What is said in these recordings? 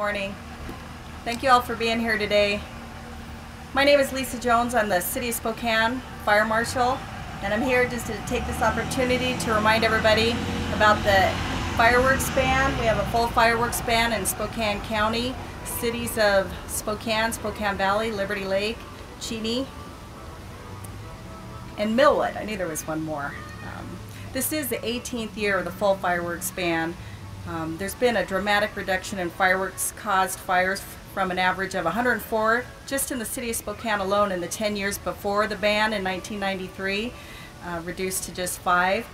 Morning. Thank you all for being here today. My name is Lisa Jones. I'm the City of Spokane Fire Marshal, and I'm here just to take this opportunity to remind everybody about the fireworks ban. We have a full fireworks ban in Spokane County, cities of Spokane, Spokane Valley, Liberty Lake, Cheney, and Millwood. I knew there was one more. This is the 18th year of the full fireworks ban. There's been a dramatic reduction in fireworks-caused fires from an average of 104 just in the city of Spokane alone in the 10 years before the ban in 1993, reduced to just 5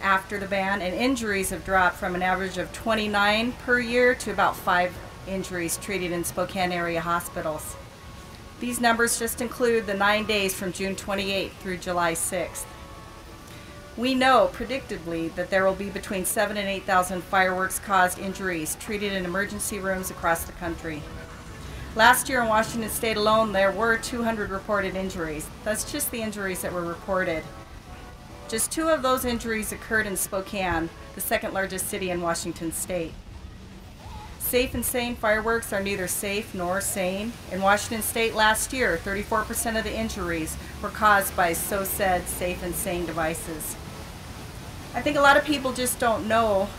after the ban, and injuries have dropped from an average of 29 per year to about 5 injuries treated in Spokane area hospitals. These numbers just include the 9 days from June 28th through July 6th. We know, predictably, that there will be between 7,000 and 8,000 fireworks-caused injuries treated in emergency rooms across the country. Last year in Washington State alone, there were 200 reported injuries. That's just the injuries that were reported. Just 2 of those injuries occurred in Spokane, the second largest city in Washington State. Safe and sane fireworks are neither safe nor sane. In Washington State last year, 34% of the injuries were caused by so-said safe and sane devices. I think a lot of people just don't know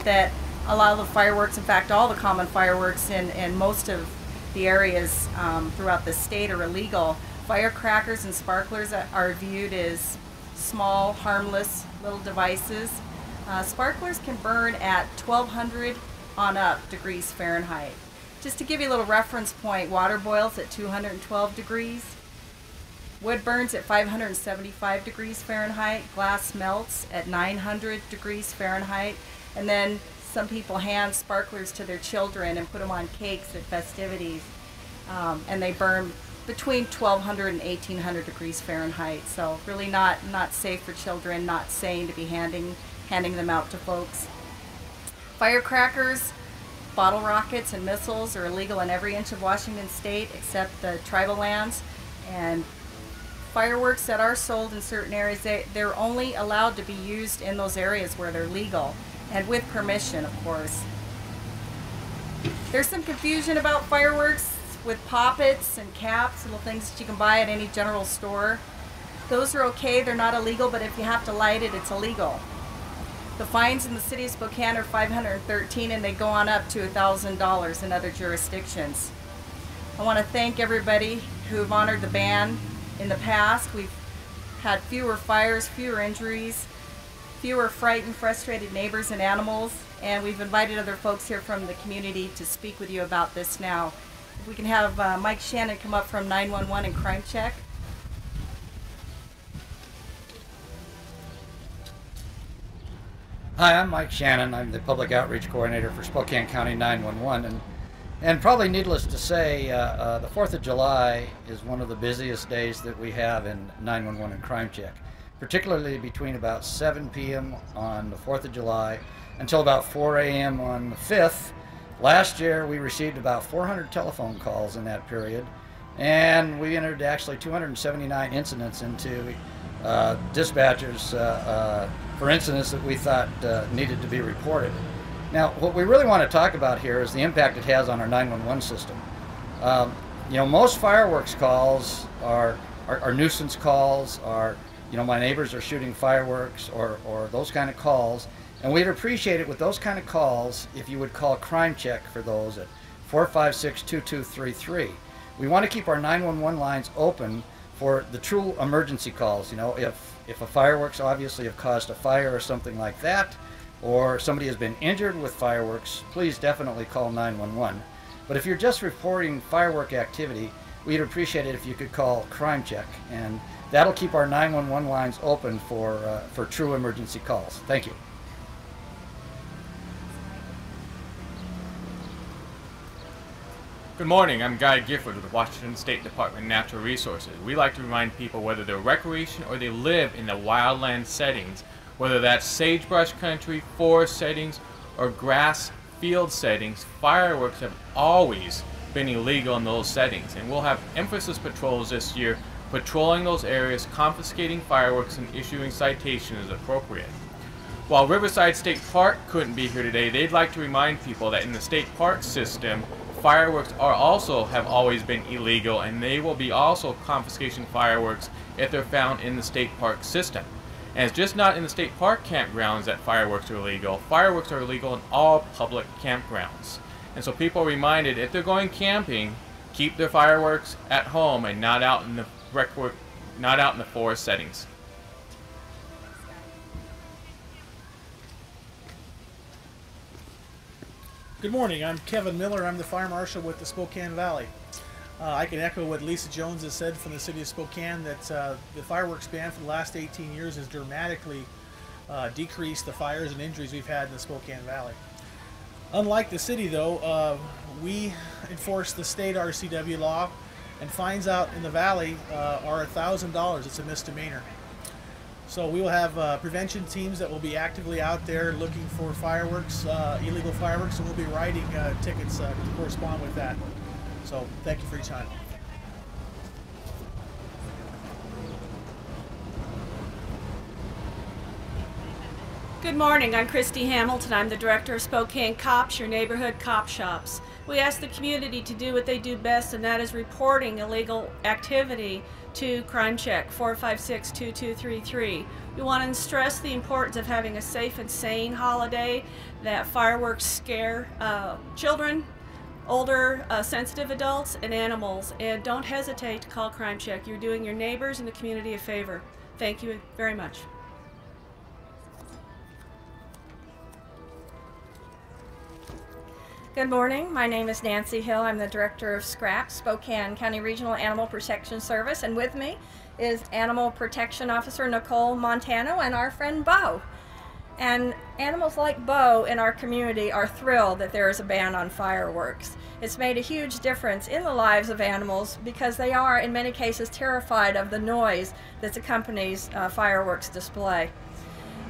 that a lot of the fireworks, in fact all the common fireworks in most of the areas throughout the state are illegal. Firecrackers and sparklers are viewed as small, harmless little devices. Sparklers can burn at 1200 on up degrees Fahrenheit. Just to give you a little reference point, water boils at 212 degrees. Wood burns at 575 degrees Fahrenheit. Glass melts at 900 degrees Fahrenheit. And then some people hand sparklers to their children and put them on cakes at festivities. And they burn between 1200 and 1800 degrees Fahrenheit. So really not safe for children, not sane to be handing them out to folks. Firecrackers, bottle rockets, and missiles are illegal in every inch of Washington State except the tribal lands. And fireworks that are sold in certain areas, they're only allowed to be used in those areas where they're legal, and with permission, of course. There's some confusion about fireworks with poppets and caps, little things that you can buy at any general store. Those are okay, they're not illegal, but if you have to light it, it's illegal. The fines in the city of Spokane are $513, and they go on up to $1,000 in other jurisdictions. I want to thank everybody who've honored the ban in the past. We've had fewer fires, fewer injuries, fewer frightened, frustrated neighbors and animals, and we've invited other folks here from the community to speak with you about this now. If we can have Mike Shannon come up from 911 and Crime Check. Hi, I'm Mike Shannon. I'm the Public Outreach Coordinator for Spokane County 911. And probably needless to say, the 4th of July is one of the busiest days that we have in 911 and Crime Check, particularly between about 7 p.m. on the 4th of July until about 4 a.m. on the 5th. Last year, we received about 400 telephone calls in that period, and we entered actually 279 incidents into dispatchers for incidents that we thought needed to be reported. Now, what we really want to talk about here is the impact it has on our 911 system. You know, most fireworks calls are nuisance calls, my neighbors are shooting fireworks, or those kind of calls. And we'd appreciate it with those kind of calls if you would call Crime Check for those at 456-2233. We want to keep our 911 lines open for the true emergency calls. You know, if a fireworks obviously have caused a fire or something like that, or somebody has been injured with fireworks, please definitely call 911. But if you're just reporting firework activity, we'd appreciate it if you could call Crime Check, and that'll keep our 911 lines open for true emergency calls. Thank you. Good morning, I'm Guy Gifford with the Washington State Department of Natural Resources. We like to remind people whether they're recreation or they live in the wildland settings, whether that's sagebrush country, forest settings, or grass field settings, fireworks have always been illegal in those settings. And we'll have emphasis patrols this year patrolling those areas, confiscating fireworks, and issuing citations as appropriate. While Riverside State Park couldn't be here today, they'd like to remind people that in the state park system, fireworks are also have always been illegal, and they will be also confiscation fireworks if they're found in the state park system. And it's just not in the state park campgrounds that fireworks are illegal. Fireworks are illegal in all public campgrounds. And so people are reminded, if they're going camping, keep their fireworks at home and not out in the forest settings. Good morning, I'm Kevin Miller. I'm the Fire Marshal with the Spokane Valley. I can echo what Lisa Jones has said from the City of Spokane, that the fireworks ban for the last 18 years has dramatically decreased the fires and injuries we've had in the Spokane Valley. Unlike the city though, we enforce the state RCW law, and fines out in the valley are $1,000. It's a misdemeanor. So we will have prevention teams that will be actively out there looking for fireworks, illegal fireworks, and we'll be writing tickets to correspond with that. So thank you for your time. Good morning, I'm Christy Hamilton. I'm the Director of Spokane Cops, your neighborhood cop shops. We ask the community to do what they do best, and that is reporting illegal activity to Crime Check 456-2233. We want to stress the importance of having a safe and sane holiday, that fireworks scare children, older, sensitive adults, and animals. And don't hesitate to call Crime Check. You're doing your neighbors and the community a favor. Thank you very much. Good morning, my name is Nancy Hill. I'm the Director of SCRAP, Spokane County Regional Animal Protection Service, and with me is Animal Protection Officer Nicole Montano and our friend Bo. And animals like Bo in our community are thrilled that there is a ban on fireworks. It's made a huge difference in the lives of animals because they are, in many cases, terrified of the noise that accompanies fireworks display.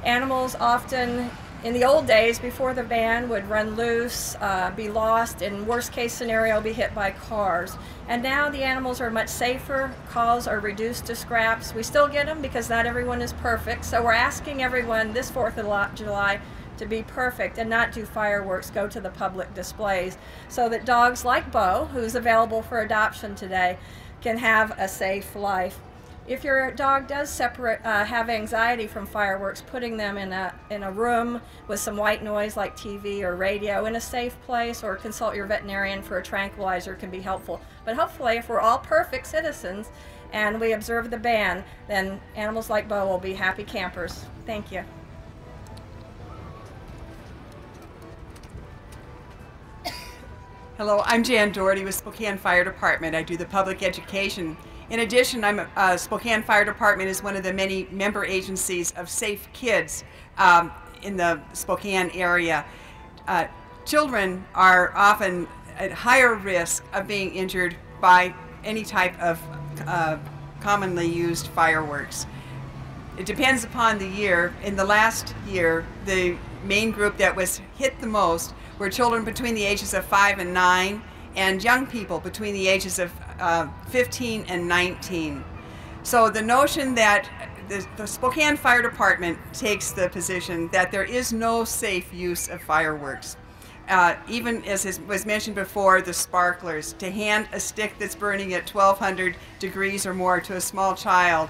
Animals often, in the old days, before the ban, would run loose, be lost, in worst case scenario, be hit by cars. And now the animals are much safer, calls are reduced to scraps. We still get them because not everyone is perfect, so we're asking everyone this 4th of July to be perfect and not do fireworks, go to the public displays, so that dogs like Bo, who's available for adoption today, can have a safe life. If your dog does have anxiety from fireworks, putting them in a room with some white noise like TV or radio in a safe place, or consult your veterinarian for a tranquilizer, can be helpful. But hopefully, if we're all perfect citizens and we observe the ban, then animals like Bo will be happy campers. Thank you. Hello, I'm Jan Doherty with Spokane Fire Department. I do the public education. In addition, Spokane Fire Department is one of the many member agencies of Safe Kids in the Spokane area. Children are often at higher risk of being injured by any type of commonly used fireworks. It depends upon the year. In the last year, the main group that was hit the most were children between the ages of 5 and 9 and young people between the ages of 15 and 19. So the notion that the Spokane Fire Department takes the position that there is no safe use of fireworks. Even as was mentioned before, the sparklers, to hand a stick that's burning at 1200 degrees or more to a small child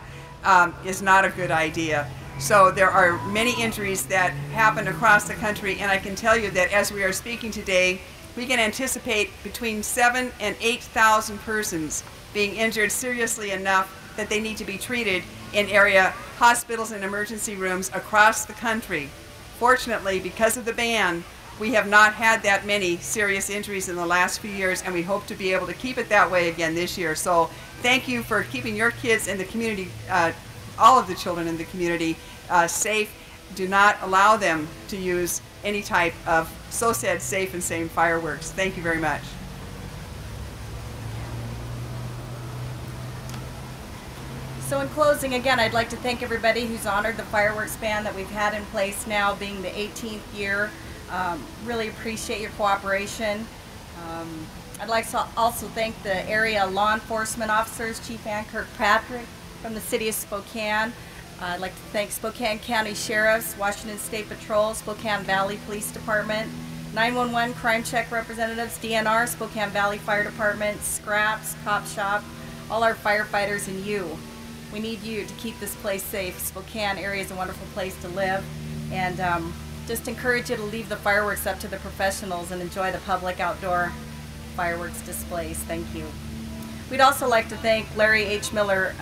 is not a good idea. So there are many injuries that happen across the country, and I can tell you that as we are speaking today, we can anticipate between 7,000 and 8,000 persons being injured seriously enough that they need to be treated in area hospitals and emergency rooms across the country. Fortunately, because of the ban, we have not had that many serious injuries in the last few years, and we hope to be able to keep it that way again this year. So thank you for keeping your kids in the community, all of the children in the community, safe. Do not allow them to use any type of so-said safe and sane fireworks. Thank you very much. So in closing, again, I'd like to thank everybody who's honored the fireworks ban that we've had in place now, being the 18th year. Really appreciate your cooperation. I'd like to also thank the area law enforcement officers, Chief Ann Kirkpatrick from the City of Spokane. I'd like to thank Spokane County Sheriffs, Washington State Patrol, Spokane Valley Police Department, 911 crime check representatives, DNR, Spokane Valley Fire Department, Scraps, Cop Shop, all our firefighters, and you. We need you to keep this place safe. Spokane area is a wonderful place to live, and just encourage you to leave the fireworks up to the professionals and enjoy the public outdoor fireworks displays. Thank you. We'd also like to thank Larry H. Miller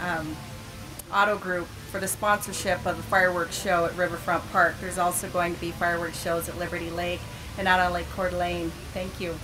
Auto Group for the sponsorship of the fireworks show at Riverfront Park. There's also going to be fireworks shows at Liberty Lake and out on Lake Coeur d'Alene. Thank you.